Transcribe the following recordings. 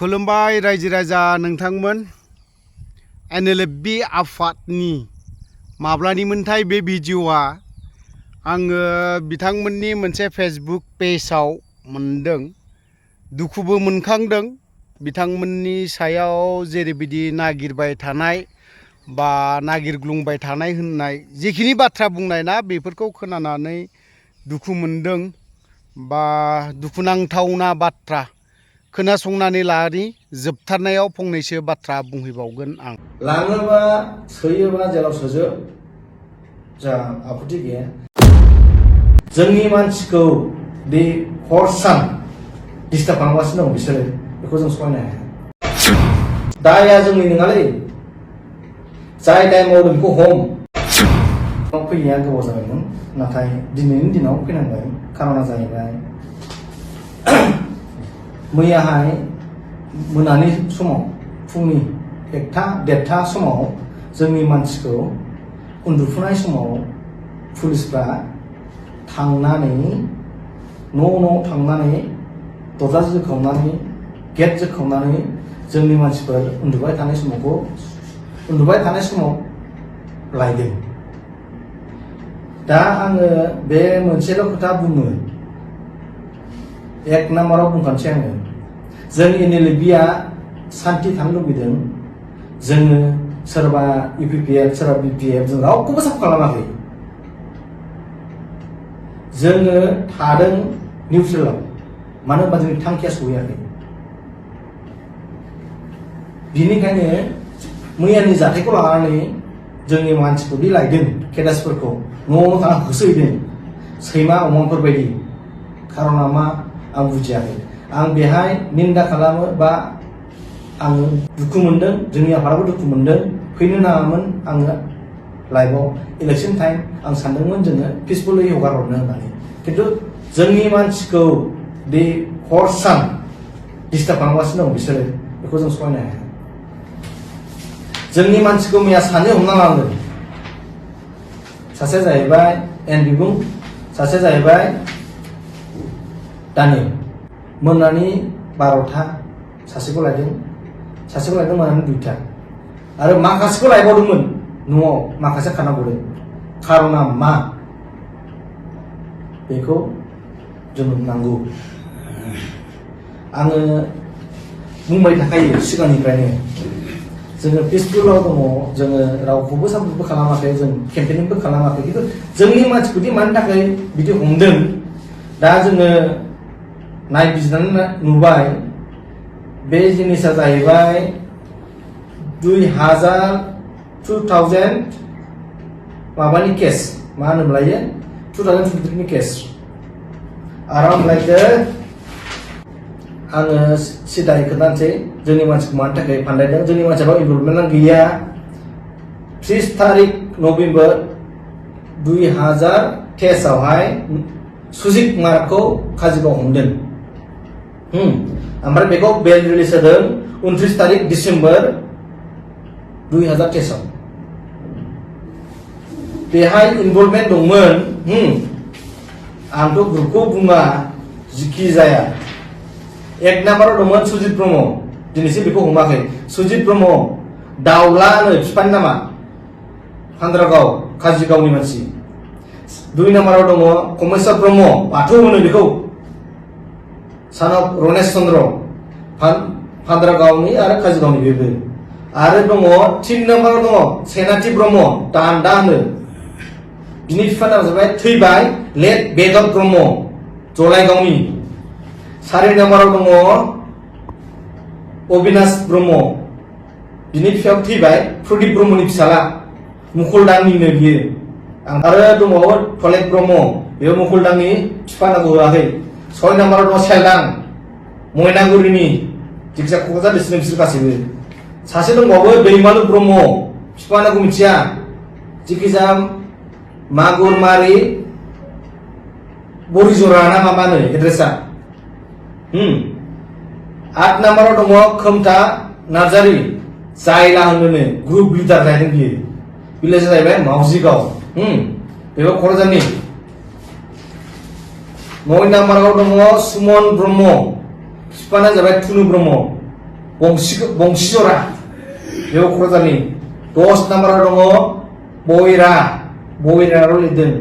खुलुमबाय रायजो राजा नोंथांमोन एनएलएफबि आफादनि माब्लानिमोनथाय बे भिडिअआ आङो बिथांमोननि मोनसे फेसबुक पेजआव मोनदों दुखुबो मोनखांदों बिथांमोननि सायाव जेरैबायदि नागिरबाय थानाय बा नागिरग्लुंबाय थानाय होननाय जिखिनि बाथ्रा बुंनाय ना बेफोरखौ खोनानानै दुखु मोनदों बा दुखुनांथावना बाथ्रा खोनासंनानै लानि जोबथारनायाव फंनैसो बाथ्रा बुंहैबावगोन आं लाङोबा सोयोबा जेराव सोजोब जा आपत्ति गैया जोंनि मानसिखौ बे हर सान डिस्टार्ब खालामगासिनो दं बिसोरो बेखौ जों सहायनो हाया दाया जोंनि नङालै जाय दाय मावदों बेखौ हम फैनाया गोबाव जाबायमोन नाथाय दिनैनि दिनाव फैनांबाय खारना जाहैबाय मैयाहाय मोनानि समाव फुंनि 1:30 समाव जोंनि मानसिखौ उन्दुफुनाय समाव पुलिसफ्रा थांनानै न' थांनानै दरजा जोखावनानै गेट जोखावनानै जोंनि मानसिफोर उन्दुबाय थानाय समाव लायदों। दा आङो बे मोनसेल' खोथा बुङो 1 नाम्बाराव बुंखानोसै आङो जों एनएलएफबिआ सान्थि थानो लुबैदों जोङो सोरबा इउपिपिएफ सोरबा बिपिएफ जों रावखौबो साफ खालामाखै जोङो थादों निउट्रेलाव मानो होनबा जोंनि थांखिया सहैयाखै बिनिखायनो मैयानि जाथायखौ लानानै जोंनि मानसिफोरदि लायदों केदासफोरखौ न'आवनो थाना होसोहैदों सैमा अमाफोर बायदि खारना मा आं बुजियाखै आं बेहाय निन्दा खालामो बा आङो दुखु मोनदों जोंनि आफादाबो दुखु मोनदों फैनो नाङामोन आङो लाइभआव इलेक्शन टाइम आं सानदोंमोन जोङो पिसफुलै हगार हरनो होननानै खिन्थु जोंनि मानसिखौ बे हर सान डिस्टार्ब खालामगासिनो दं बिसोरो बेखौ जों सहायनो हाया जोंनि मानसिखौ मैया सानै हमना लांदों सासेया जाहैबाय एन बिबुं सासेया जाहैबाय दानियल मोनानि 12टा सासेखौ लायदों मोनानि 2टा आरो माखासेखौ लायबावदोंमोन न'आव माखासे खानांगौदों खारना मा बेखौ जों नांगौ आङो बुंबाय थाखायो सिगांनिफ्रायनो जोङो पिसफुलाव दङ जोङो रावखौबो सापर्टबो खालामाखै जों केम्पेनिंबो खालामाखै खिन्थु जोंनि मानसिखौदि मानि थाखाय बिदि हमदों दा जोङो नायबिजिरनानै नुबाय बे जिनिसा जाहैबाय 2000 माबानि केस मा होनोमोनलायो 2023 नि केस आराउन्ड लाइक आङो सिदायै खोन्थानोसै जोंनि मानसिखौ मानि थाखाय फानदायदों जोंनि मानसियाव इनभल्भमेन्टआ गैया 30 तारिख नभेम्बर 2023 आवहाय सुजित कुमारखौ काजिगाव हमदों ओमफ्राय बेखौ बेल रिलिज होदों 29 तारिख डिसेम्बर 2023 आव बेहाय इनभल्भमेन्ट दंमोन आंथ' ग्रुपखौ बुङा जिखि जाया 1 नाम्बाराव दंमोन सुजित ब्रह्म दिनैसिम बेखौ हमाखै सुजित ब्रह्म दाउलानो बिफानि नामा फानद्रागाव काजिगावनि मानसि 2 नाम्बाराव दङ कमेश्वर ब्रह्म बाथौ होनो बेखौ सानाव रनेश चन्द्र फानद्रागावनि आरो काजिगावनि बेबो आरो दङ 3 नाम्बाराव दङ सेनाथि ब्रह्म दान्दा होनो बिनि बिफानि नामा जाबाय थैबाय लेट बेदर ब्रह्म जलाइगावनि 4 नाम्बाराव दङ अबिनाश ब्रह्म बिनि बिफायाबो थैबाय प्रदीप ब्रह्मनि फिसाला मुखलदांनिनो बियो आरो दंबावो थलेब ब्रह्म बेयो मुखलदांनि बिफा नांगौ होआखै 6 नाम्बाराव दङ सेलदां मयनागुरिनि जिखिजा क'क्राझार डिस्ट्रिक्ट बिसोर गासैबो सासे दंबावो दैमालु ब्रह्म बिफा नांगौ मिथिया जिखिजा मागुरमारि बरिजरा ना माबानो एड्रेसा 8 नाम्बाराव दङ खोमथा नार्जारि जायला होनोनो ग्रुप लिडार जाहैदों बियो भिलेज जाहैबाय मावजिगाव बेबो क'क्राझारनि 9 नाम्बाराव दङ सुमन ब्रह्म बिफाना जाबाय थुनु ब्रह्म Bongsiora बेयाव क'क्राझारनि 10 नाम्बाराव दङ बयराराव लिरदों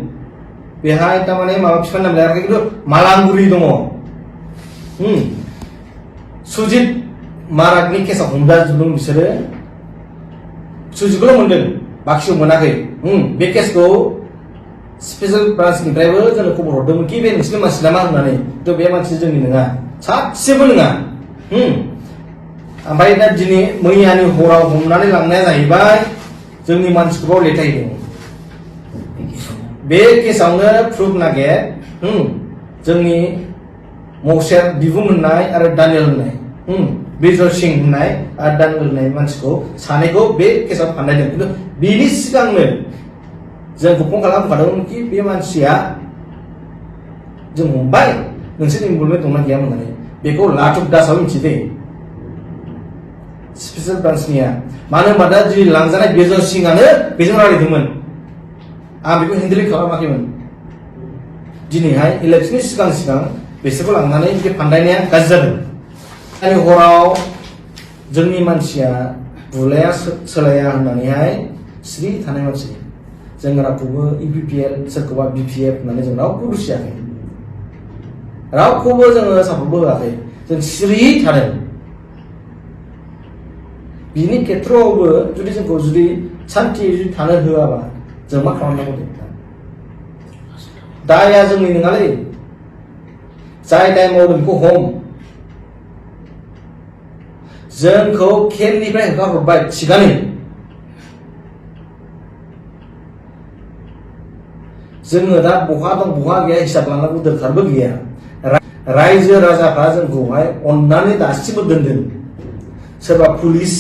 बेहाय थारमाने माबा बिफानि नाम लिराखै खिन्थु मालांगुरि दङ सुजित मारागनि केसआव हमजाजोबदों बिसोरो सुजितखौल' मोनदों बाखिखौ मोनाखै बे केसखौ स्पेशल ब्रान्चनिफ्रायबो जोंनो खबर हरदोंमोन कि बे नोंसिनि मानसि नामा होननानै थ' बे मानसि जोंनि नङा सासेबो नङा ओमफ्राय दा दिनै मैयानि हराव हमनानै लांनाया जाहैबाय जोंनि मानसिखौ लेथायदों बे केसआवनो प्रुफ नागिर जोंनि मौसेर बिबुं होननाय आरो दानियल होननाय बिजय सिंह होननाय आरो दानियल होननाय मानसिखौ सानैखौ बे केसआव फाननायदों खिन्थु बिनि सिगांनो जोंखौ फन खालामखादोंमोन कि बे मानसिया जों हमबाय नोंसोर इनभल्भमेन्ट दंना गैया होननानै बेखौ लाथुक दासआव मिथिदों स्पेशल ब्रान्चनिया मानो होनबा दा जि लांजानाय बिजय सिंहआनो बेजों रायलायदोंमोन आं बेखौ हेन्डेल खालामाखैमोन दिनैहाय इलेक्सननि सिगां बिसोरखौ लांनानै बे फान्दायनाया गाज्रि जादों दानि हराव जोंनि मानसिया बुलाया सोलाया होननानैहाय स्रि थानाय मानसि जों रावखौबो इउपिपिएल सोरखौबा बिपिएफ होननानै जों रावखौबो दुसियाखै रावखौबो जोङो सापर्टबो होआखै जों सिरि थादों बिनि खेथ्रआवबो जुदि जोंखौ जुदि सान्थि जुदि थानो होआबा जों मा खालामनांगौ दाया जोंनि नङालै जाय दाय मावदों बेखौ हम जोंखौ केम्पनिफ्राय होखारहरबाय थिगानो जोङो दा बहा दं बहा गैया हिसाब लानांगौ दरखारबो गैया रायजो राजाफ्रा जोंखौहाय अननानै दासिमबो दोनदों सोरबा पुलिस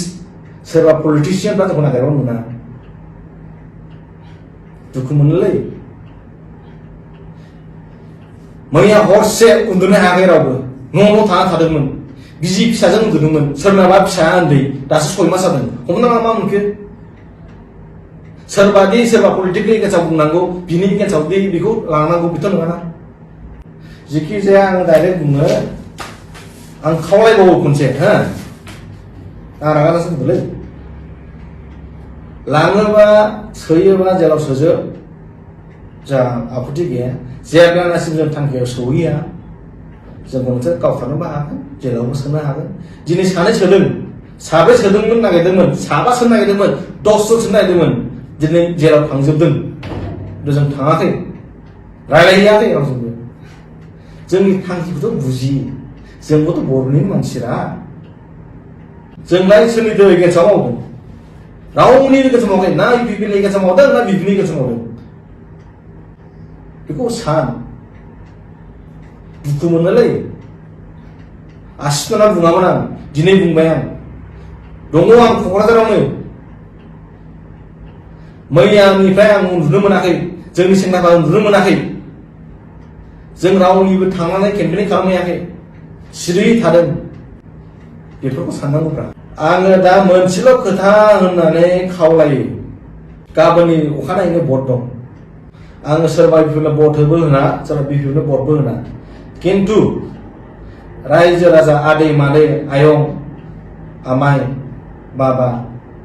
सोरबा पलिटिशियानफ्रा जोंखौ नागिरबा मोना दुखु मोनोलै मैया हरसे उन्दुनो हायाखै रावबो न' थाना थादोंमोन बिसि फिसाजों उन्दुदोंमोन सोरनाबा फिसाया उन्दै दासो 6 मास जादों हमना ला मा मोनखो सोरबादि सोरबा पलिटिकेल एगेन्स्टआव बुंनांगौ बिनि एगेन्स्टआव दि बेखौ लांनांगौ बेथ' नङाना जेखि जाया आं डाइरेक्ट बुङो आं खावलायबावो खनसे आं रागा जोंदोंलै लाङोबा सोयोबा जेलाव सोजोब जा आपत्ति गैया जेब्लासिम जों थांखियाव सहैया जोंखौ नोंसोर गावखानोबो हागोन जेलावबो सोनो हागोन दिनै सानै सोदों साब्रै सोदोंमोन नागिरदोंमोन साबा सोनो नागिरदोंमोन 10 जन सोनो नागिरदोंमोन दिनै जेराव थांजोबदों जों थाङाखै रायलायहैयाखै रावजोंबो जोंनि थांखिखौथ' बुजियो जोंबोथ' बर'नि मानसिरा जोंलाय सोरनि एगेन्स्टआव मावदों रावनि एगेन्स्टआव मावाखै ना इउपिपिएल एगेन्स्टआव मावदों ना बिपिनि एगेन्स्टआव मावदों बेखौ सान दुखु मोनोलै आसिना बुङामोन आं दिनै बुंबाय आं दङ आं क'क्राझारावनो मैयानिफ्राय आं उन्दुनो मोनाखै जोंनि सेंग्राफ्रा उन्दुनो मोनाखै जों रावनिबो थांनानै केम्पेनिं खालामहैयाखै सिरि थादों बेफोरखौ साननांगौब्रा आङो दा मोनसेल' खोथा होननानै खावलायो गाबोननि अखानायैनो भट दं आङो सोरबा बिपिएलनो भट होबो होना सोरबा बिपिएलनो भटबो होना किन्तु रायजो राजा आदै मादै आयं आमाय बाबा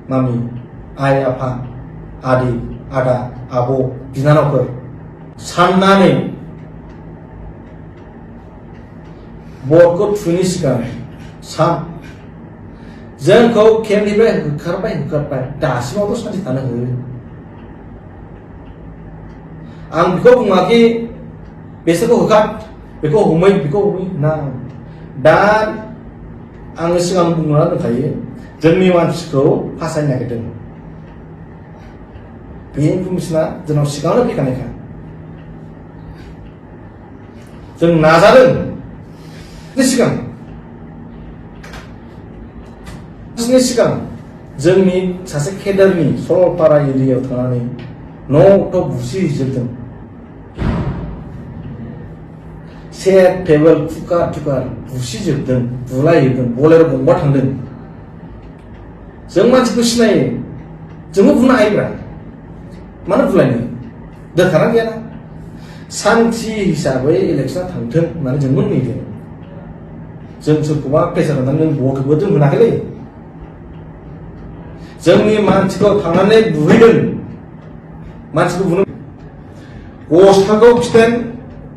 मामि आइ आफा आदै आदा आब' बिनानावफोर साननानै भटखौ थुनि सिगां सान जोंखौ केम्पनिफ्राय होखारबाय दासिमावथ' सान्थि थानो हो आं बेखौ बुङाखि बेसोरखौ होखार बेखौ हमै ना दा आङो सिगां बुंना दोनखायो जोंनि मानसिखौ फासायनो नागिरदों बे इनफरमेसना जोंनाव सिगाङावनो फैखानायखा जों नाजादों सिगां जोंनि सासे केडारनि सरलपारा एरियायाव थांनानै न'थ' बुसिजोबदों चेयार टेबोल कुकार बुसिजोबदों बुलायजोबदों बलेर' गंबा थांदों जों मानसिखौ सिनायो जोंबो बुंनो हायोब्रा मानो बुलायनो दोरखारा गैयाना सान्थि हिसाबै इलेक्सना थांथों होननानै जोंबो नेदों जों सोरखौबा प्रेसार होनानै नों भटबो दोनहोनाखैलै जोंनि मानसिखौ थांनानै बुहैदों मानसिखौ बुनो गस्लाखौ खिथेन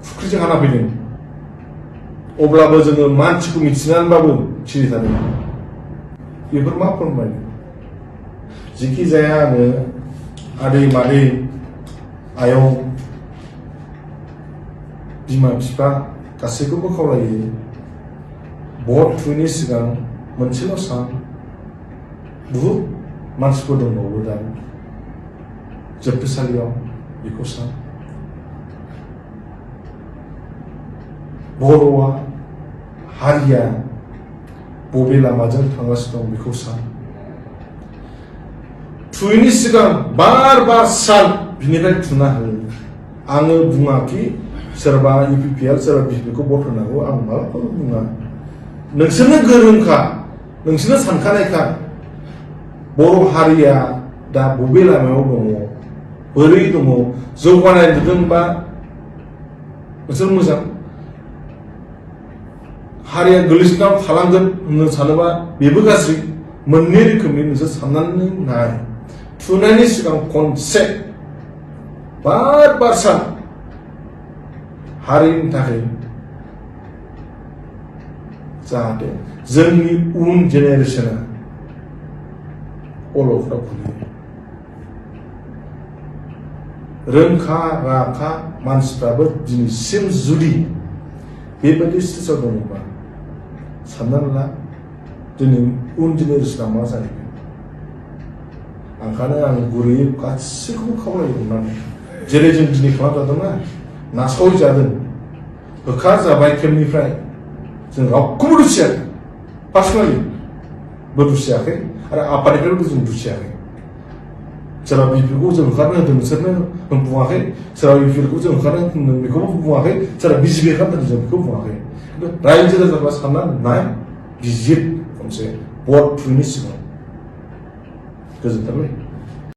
फुख्रिजों हाना फैदों अब्लाबो जोङो मानसिखौ मिथिनानैबाबो सिरि थादों बेफोर मा फोरमायनो जिखि जाया आङो आदै मादै आयं बिमा बिफा गासैखौबो खावलायो भट थुयैनि सिगां मोनसेल' सान बुहुत मानसिफोर दंबावो दा जोबथेसालियाव बेखौ सान बर'आ हारिया बबे लामाजों थांगासिनो दं बेखौ सान थुयैनि सिगां बार बार सान बिनिफ्राय थुना हो आङो बुङाखि सोरबा इउपिपिएल सोरबा बिपिखौ भट होनांगौ आं मालाबाबो बुङा नोंसोरनो गोरोंखा नोंसोरनो सानखानायखा बर' हारिया दा बबे लामायाव दङ बोरै दङ जौगानाय नुदोंबा नोंसोर मोजां हारिया गोलैसोनायाव थालांगोन होननो सानोबा बेबो गाज्रि मोननै रोखोमनि नोंसोर साननानै नाय थुनायनि सिगां खनसे बार बार सान हारिनि थाखाय जाहाथे जोंनि उन जेनेरेशना अलखदा भुलियो रोंखा राखा मानसिफ्राबो दिनैसिम जुदि बेबायदि स्टेजाव दङबा साननानै ला दिनै उन जेनेरेशना मा जाहैगोन ओंखायनो आं गुरैयै गासैखौबो खावलायहरनानै जेरै जों दिनै खालामजादोंना नासयजादों होखारजाबाय केम्पनिफ्राय जों रावखौबो दुसियाखै पार्सनेलिबो दुसियाखै आरो आफादनिफ्रायबो जों दुसियाखै सोरबा बिपिखौ जों होखारनो होदों नोंसोरनो बुङाखै सोरबा इउपिएलखौ जों होखारनो होदों बेखौबो बुङाखै सोरबा बिजेपि होखारनो होदों जों बेखौ बुङाखै खिन्थु रायजो राजाफ्रा साननानै नाय गिजिर खनसे भट थुयैनि सिगां गोजोनथारबाय